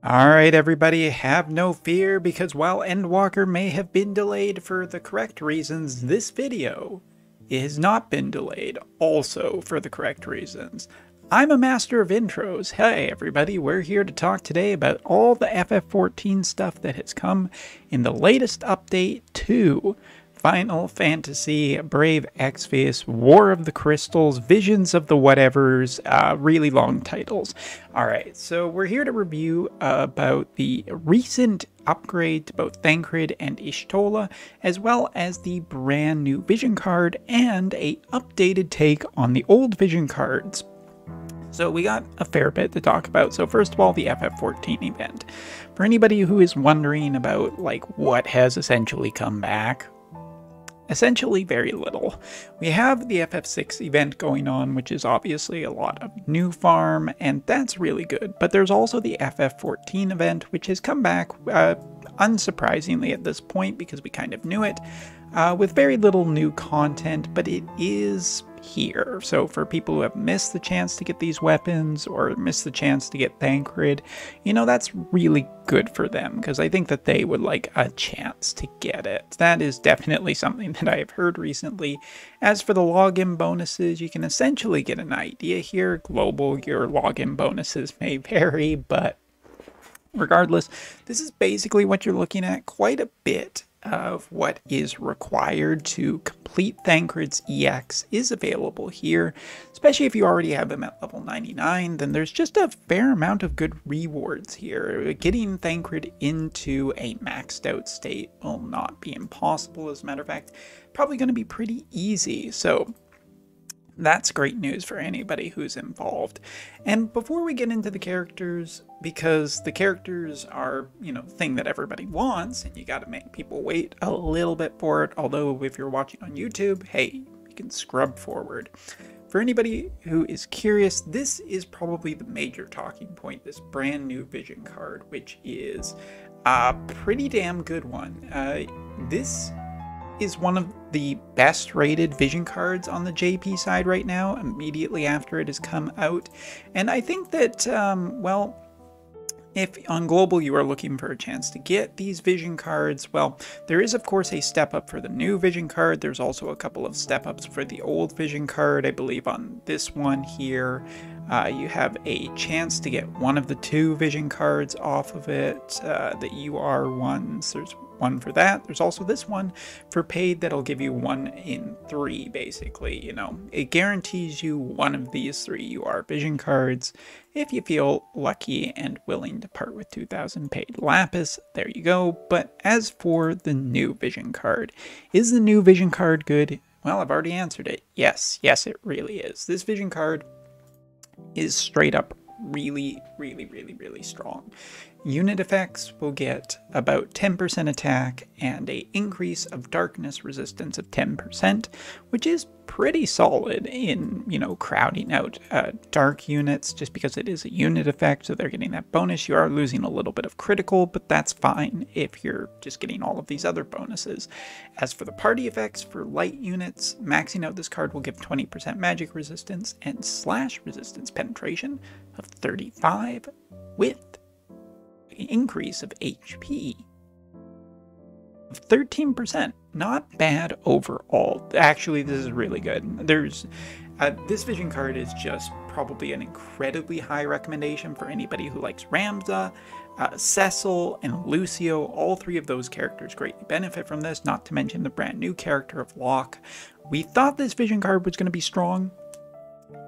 Alright everybody, have no fear because while Endwalker may have been delayed for the correct reasons, this video has not been delayed also for the correct reasons. I'm a master of intros. Hey everybody, we're here to talk today about all the FF14 stuff that has come in the latest update to Final Fantasy, Brave Exvius, War of the Crystals, Visions of the Whatevers, really long titles. Alright, so we're here to review about the recent upgrade to both Thancred and Y'shtola, as well as the brand new Vision card and a updated take on the old Vision cards. So we got a fair bit to talk about. So first of all, the FF14 event. For anybody who is wondering about what has essentially come back, essentially very little. We have the FF6 event going on, which is obviously a lot of new farm, and that's really good. But there's also the FF14 event, which has come back, unsurprisingly at this point, because we kind of knew it, with very little new content, but it is here. So for people who have missed the chance to get these weapons or missed the chance to get Thancred, you know, that's really good for them because I think that they would like a chance to get it. That is definitely something that I have heard recently. As for the login bonuses, you can essentially get an idea here. Global, your login bonuses may vary, but regardless, this is basically what you're looking at. Quite a bit of what is required to complete Thancred's EX is available here, especially if you already have him at level 99, then there's just a fair amount of good rewards here. Getting Thancred into a maxed out state will not be impossible. As a matter of fact, probably going to be pretty easy. So that's great news for anybody who's involved. And before we get into the characters, because the characters are, you know, the thing that everybody wants, and you gotta make people wait a little bit for it, although if you're watching on YouTube, hey, you can scrub forward. For anybody who is curious, this is probably the major talking point, this brand new Vision card, which is a pretty damn good one. This is one of the best rated Vision cards on the JP side right now, immediately after it has come out. And I think that, well, if on Global you are looking for a chance to get these Vision cards, well, there is of course a step up for the new Vision card. There's also a couple of step ups for the old Vision card. I believe on this one here, you have a chance to get one of the two Vision cards off of it, the UR ones. There's one for that. There's also this one for paid that'll give you 1 in 3, basically. You know, it guarantees you one of these 3 UR Vision cards if you feel lucky and willing to part with 2,000 paid lapis. There you go. But as for the new Vision card, is the new Vision card good? Well, I've already answered it. Yes, it really is. This Vision card is straight up really strong. Unit effects will get about 10% attack and a increase of darkness resistance of 10%, which is pretty solid in, you know, crowding out dark units, just because it is a unit effect, so they're getting that bonus. You are losing a little bit of critical, but that's fine if you're just getting all of these other bonuses. As for the party effects for light units, maxing out this card will give 20% magic resistance and slash resistance penetration of 35 with an increase of HP of 13%. Not bad overall. Actually, this is really good. There's this Vision card is just probably an incredibly high recommendation for anybody who likes Ramza, Cecil, and Lucio. All 3 of those characters greatly benefit from this, not to mention the brand new character of Locke. We thought this Vision card was going to be strong,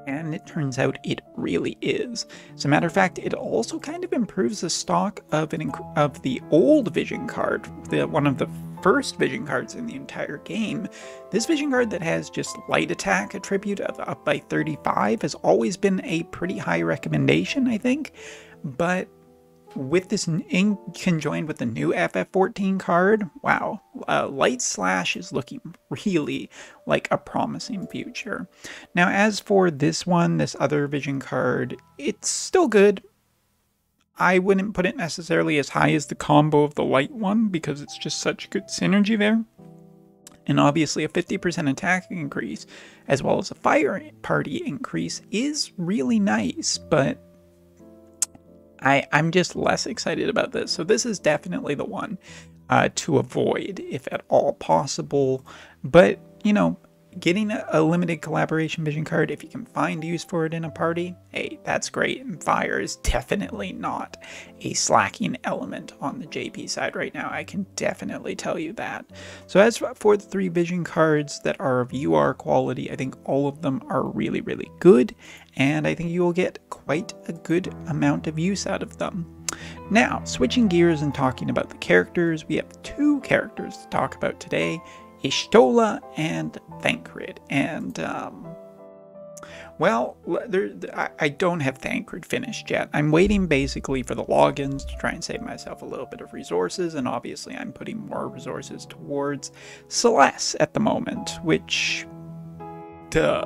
and it turns out it really is. As a matter of fact, it also kind of improves the stock of the old Vision card, one of the first Vision cards in the entire game. This Vision card that has just light attack attribute of up by 35 has always been a pretty high recommendation, I think. But with this conjoined with the new FF14 card, wow, Light Slash is looking really like a promising future. Now, as for this one, this other Vision card, it's still good. I wouldn't put it necessarily as high as the combo of the light one because it's just such good synergy there. And obviously a 50% attack increase as well as a fire party increase is really nice, but I'm just less excited about this. So this is definitely the one to avoid if at all possible. But, you know, getting a limited collaboration vision card, if you can find use for it in a party, hey, that's great. And fire is definitely not a slacking element on the JP side right now. I can definitely tell you that. So as for the 3 vision cards that are of UR quality, I think all of them are really, really good. And I think you will get quite a good amount of use out of them. Now, switching gears and talking about the characters, we have 2 characters to talk about today. Y'shtola and Thancred. And, well, I don't have Thancred finished yet. I'm waiting basically for the logins to try and save myself a little bit of resources, and obviously I'm putting more resources towards Celeste at the moment, which, duh.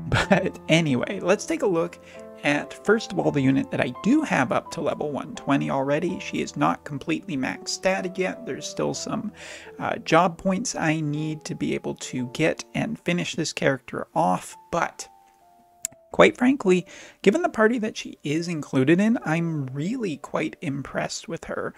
But anyway, let's take a look at, first of all, the unit that I do have up to level 120 already. She is not completely max statted yet. There's still some job points I need to be able to get and finish this character off, but quite frankly, given the party that she is included in, I'm really quite impressed with her.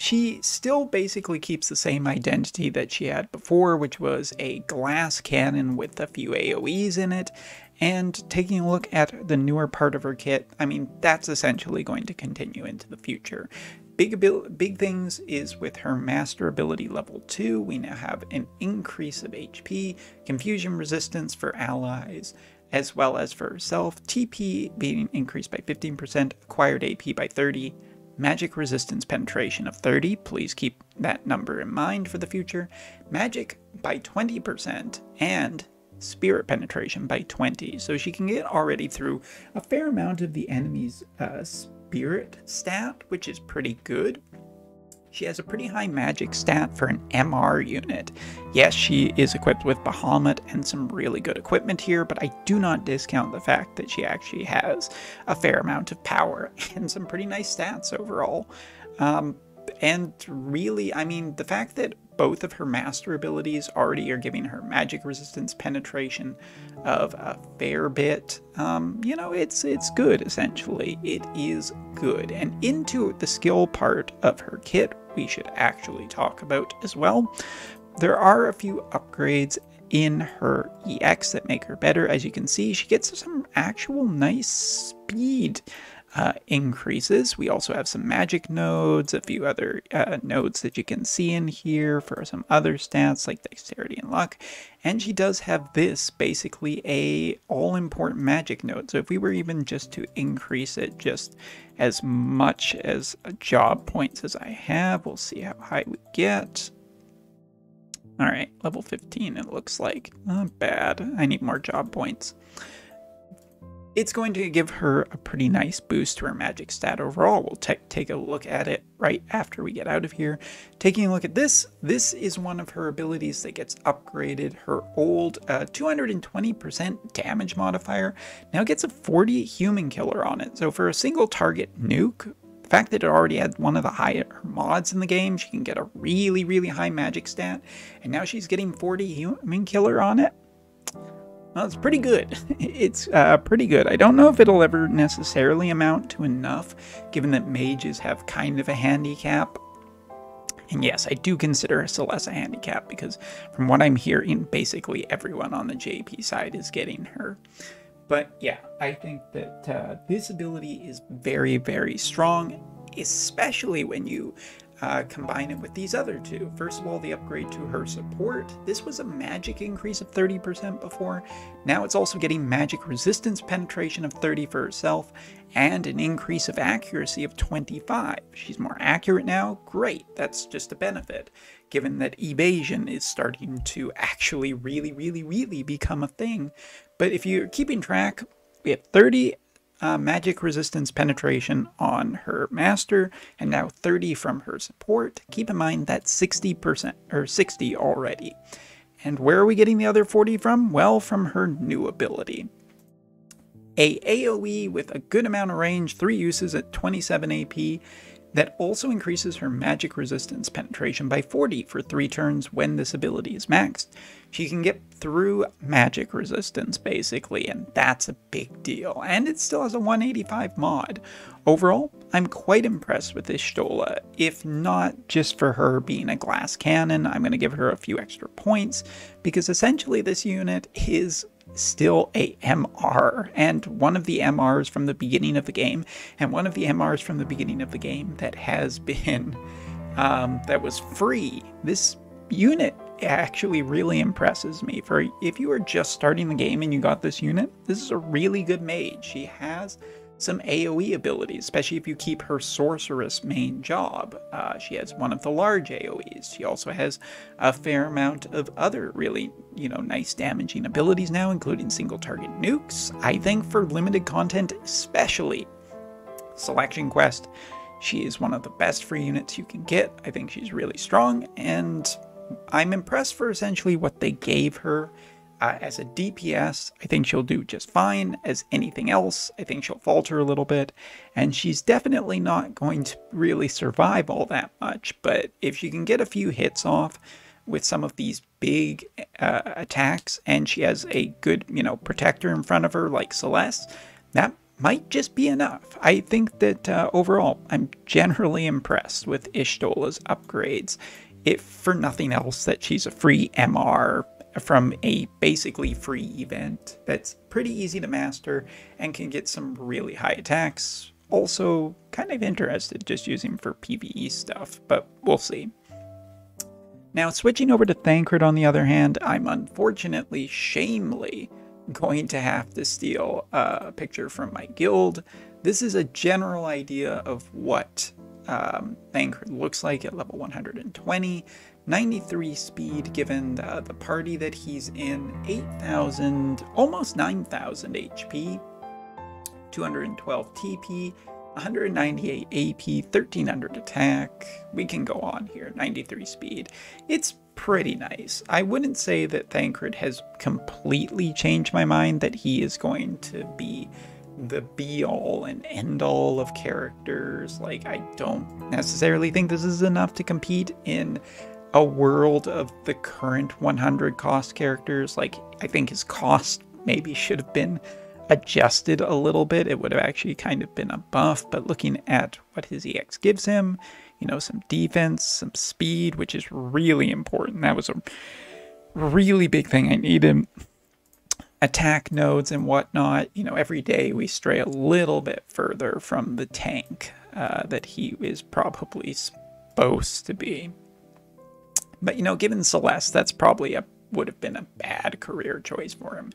She still basically keeps the same identity that she had before, which was a glass cannon with a few AoEs in it. And taking a look at the newer part of her kit, I mean, that's essentially going to continue into the future. Big things is with her master ability level 2, we now have an increase of HP, confusion resistance for allies, as well as for herself, TP being increased by 15%, acquired AP by 30%, magic resistance penetration of 30, please keep that number in mind for the future, magic by 20%, and spirit penetration by 20. So she can get already through a fair amount of the enemy's spirit stat, which is pretty good. She has a pretty high magic stat for an MR unit. Yes, she is equipped with Bahamut and some really good equipment here, but I do not discount the fact that she actually has a fair amount of power and some pretty nice stats overall. And really, I mean, the fact that both of her master abilities already are giving her magic resistance penetration of a fair bit, you know, it's good, essentially. It is good. And into the skill part of her kit, we should actually talk about as well. There are a few upgrades in her EX that make her better. As you can see, she gets some actual nice speed increases. We also have some magic nodes, a few other nodes that you can see in here for some other stats like dexterity and luck. And she does have this, basically a all-important magic node. So if we were even just to increase it just as much as job points as I have, we'll see how high we get. All right, level 15 it looks like. Not bad. I need more job points. It's going to give her a pretty nice boost to her magic stat overall. We'll take a look at it right after we get out of here. Taking a look at this is one of her abilities that gets upgraded. Her old 220% damage modifier now gets a 40 human killer on it. So for a single target nuke, the fact that it already had one of the higher mods in the game, she can get a really, really high magic stat. And now she's getting 40 human killer on it. Well, it's pretty good. It's pretty good. I don't know if it'll ever necessarily amount to enough, given that mages have kind of a handicap. And yes, I do consider Celeste a handicap, because from what I'm hearing, basically everyone on the JP side is getting her. But yeah, I think that this ability is very, very strong, especially when you combine it with these other two. First of all, the upgrade to her support. This was a magic increase of 30% before. Now it's also getting magic resistance penetration of 30 for herself and an increase of accuracy of 25. She's more accurate now. Great. That's just a benefit, given that evasion is starting to actually really, really, really become a thing. But if you're keeping track, we have 30 magic resistance penetration on her master, and now 30 from her support. Keep in mind that's 60% or 60 already. And where are we getting the other 40 from? Well, from her new ability. A AoE with a good amount of range, 3 uses at 27 AP. that also increases her magic resistance penetration by 40 for 3 turns when this ability is maxed. She can get through magic resistance, basically, and that's a big deal. And it still has a 185 mod. Overall, I'm quite impressed with this Stola. If not just for her being a glass cannon, I'm going to give her a few extra points, because essentially this unit is still a MR, and one of the MRs from the beginning of the game, and one of the MRs from the beginning of the game that has been, that was free. This unit actually really impresses me. For if you are just starting the game and you got this unit, this is a really good mage. She has some AoE abilities, especially if you keep her sorceress main job. She has one of the large AoEs. She also has a fair amount of other really, nice damaging abilities now, including single target nukes. I think for limited content, especially Selection Quest, she is one of the best free units you can get. I think she's really strong, and I'm impressed for essentially what they gave her. As a DPS, I think she'll do just fine. As anything else, I think she'll falter a little bit, and she's definitely not going to really survive all that much, but if she can get a few hits off with some of these big attacks, and she has a good, protector in front of her like Celeste, that might just be enough. I think that overall, I'm generally impressed with Y'shtola's upgrades. If for nothing else, that she's a free MR from a basically free event that's pretty easy to master and can get some really high attacks. Also, kind of interested just using for PvE stuff, but we'll see. Now, switching over to Thancred, on the other hand, I'm unfortunately, shamefully, going to have to steal a picture from my guild. This is a general idea of what Thancred looks like at level 120. 93 speed given the party that he's in, 8,000, almost 9,000 HP, 212 TP, 198 AP, 1300 attack. We can go on here, 93 speed. It's pretty nice. I wouldn't say that Thancred has completely changed my mind that he is going to be the be-all and end-all of characters. Like, I don't necessarily think this is enough to compete in a world of the current 100 cost characters. Like, I think his cost maybe should have been adjusted a little bit. It would have actually kind of been a buff, but looking at what his EX gives him, some defense, some speed, which is really important. That was a really big thing I needed. Attack nodes and whatnot. Every day we stray a little bit further from the tank that he is probably supposed to be. But, given Celeste, that's probably would have been a bad career choice for him.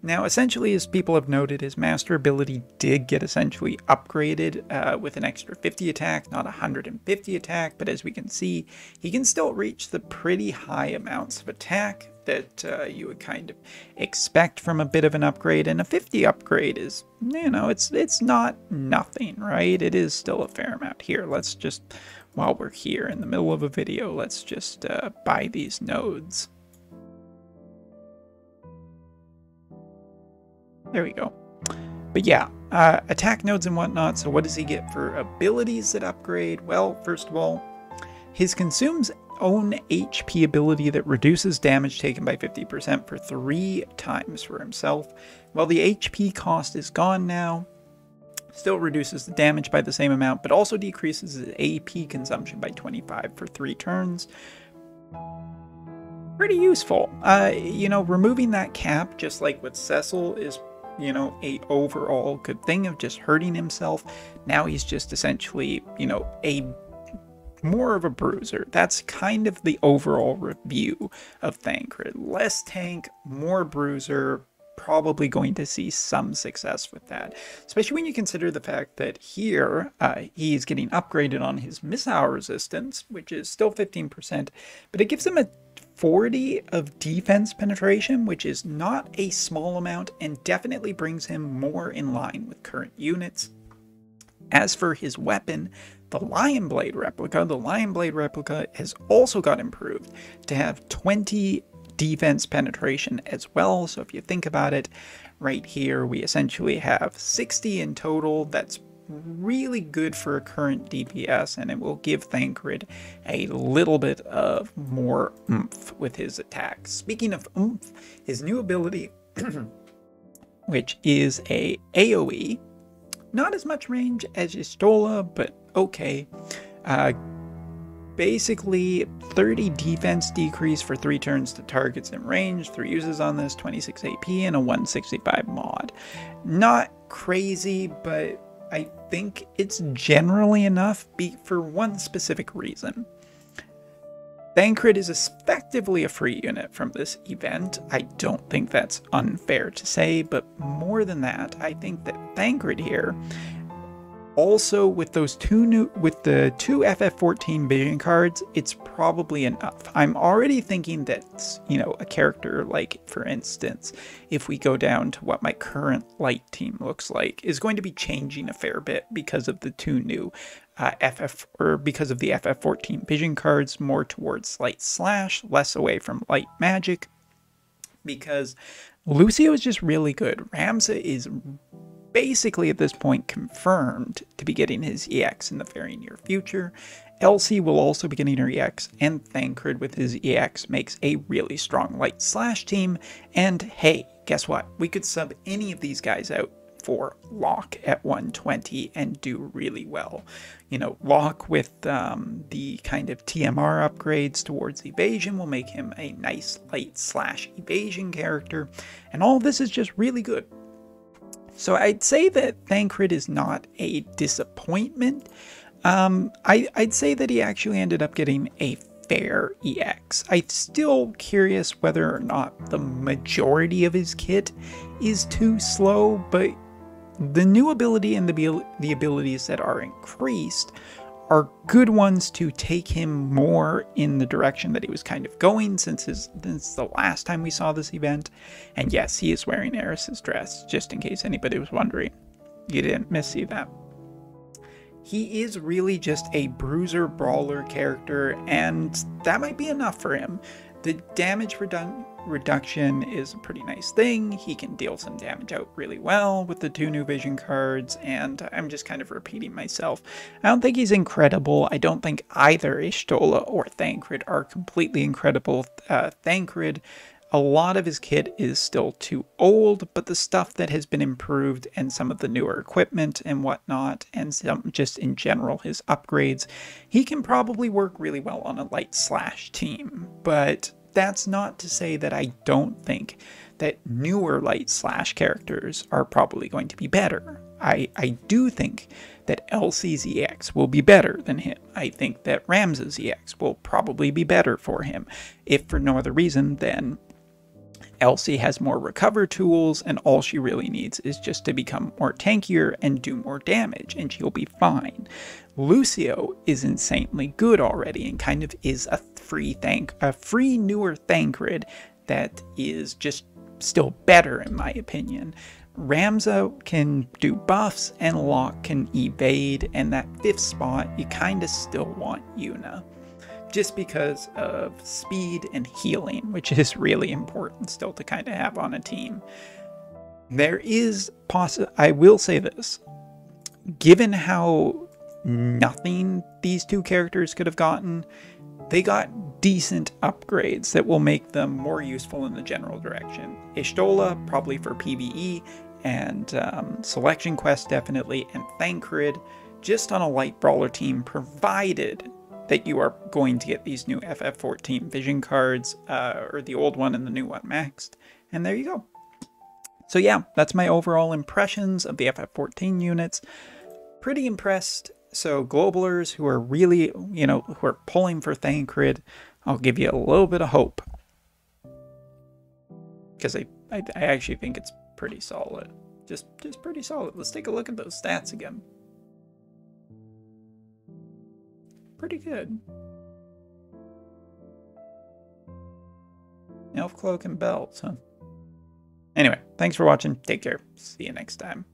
Now, essentially, as people have noted, his master ability did get essentially upgraded with an extra 50 attack, not 150 attack, but as we can see, he can still reach the pretty high amounts of attack that you would kind of expect from a bit of an upgrade, and a 50 upgrade is, it's not nothing, right? It is still a fair amount. Here, let's just, while we're here in the middle of a video, let's just buy these nodes. There we go. But yeah, attack nodes and whatnot. So what does he get for abilities that upgrade? Well, first of all, his consumes own HP ability that reduces damage taken by 50% for 3 times for himself. Well, the HP cost is gone now. Still reduces the damage by the same amount, but also decreases his AP consumption by 25 for 3 turns. Pretty useful. Removing that cap, just like with Cecil, is a overall good thing of just hurting himself. Now he's just essentially, a more of a bruiser. That's kind of the overall review of Thancred. Less tank, more bruiser, probably going to see some success with that. Especially when you consider the fact that here, he's getting upgraded on his missile resistance, which is still 15%, but it gives him a 40 of defense penetration, which is not a small amount and definitely brings him more in line with current units. As for his weapon, the Lion Blade Replica has also got improved to have 20 defense penetration as well. So if you think about it, right here we essentially have 60 in total. That's really good for a current DPS, and it will give Thancred a little bit of more oomph with his attacks. Speaking of oomph, his new ability, which is a AoE, not as much range as Y'shtola, but okay. Basically, 30 defense decrease for 3 turns to targets in range, 3 uses on this, 26 AP, and a 165 mod. Not crazy, but I think it's generally enough for one specific reason. Thancred is effectively a free unit from this event. I don't think that's unfair to say, but more than that, I think that Thancred here, also with the two FF14 vision cards, it's probably enough. I'm already thinking that, you know, a character like, for instance, if we go down to what my current light team looks like, is going to be changing a fair bit because of the 2 new because of the FF14 vision cards, more towards light slash, less away from light magic, because Lucio is just really good. Ramza is basically at this point confirmed to be getting his EX in the very near future. Elsie will also be getting her EX, and Thancred with his EX makes a really strong light slash team. And hey, guess what? We could sub any of these guys out for Locke at 120 and do really well. You know, Locke with the kind of TMR upgrades towards evasion will make him a nice light slash evasion character, and all of this is just really good. So I'd say that Thancred is not a disappointment. I'd say that he actually ended up getting a fair EX. I'm still curious whether or not the majority of his kit is too slow, but the new ability and the abilities that are increased are good ones to take him more in the direction that he was kind of going since the last time we saw this event. And yes, he is wearing Eris's dress, just in case anybody was wondering. You didn't miss that. He is really just a bruiser brawler character, and that might be enough for him. The damage reduction is a pretty nice thing. He can deal some damage out really well with the 2 new vision cards, and I'm just kind of repeating myself. I don't think he's incredible. I don't think either Y'shtola or Thancred are completely incredible. Thancred, a lot of his kit is still too old, but the stuff that has been improved and some of the newer equipment and whatnot, and some just in general his upgrades, he can probably work really well on a light slash team. But that's not to say that I don't think that newer light slash characters are probably going to be better. I do think that Elsie's EX will be better than him. I think that Ramza's EX will probably be better for him, if for no other reason than Elsie has more recover tools, and all she really needs is just to become more tankier and do more damage, and she'll be fine. Lucio is insanely good already, and kind of is a free newer Thancred that is just still better in my opinion. Ramza can do buffs, and Locke can evade, and that 5th spot, you kind of still want Yuna, just because of speed and healing, which is really important still to kind of have on a team. There is I will say this, given how nothing these 2 characters could have gotten, they got decent upgrades that will make them more useful in the general direction. Y'shtola, probably for PvE, and selection quest definitely, and Thancred, just on a light brawler team, provided that you are going to get these new FF14 vision cards, or the old one and the new one maxed, and there you go. So yeah, that's my overall impressions of the FF14 units. Pretty impressed. So globalers who are really, you know, who are pulling for Thancred, I'll give you a little bit of hope, because I actually think it's pretty solid. Just pretty solid. Let's take a look at those stats again. Pretty good. Elf cloak and belts, huh? Anyway, thanks for watching. Take care. See you next time.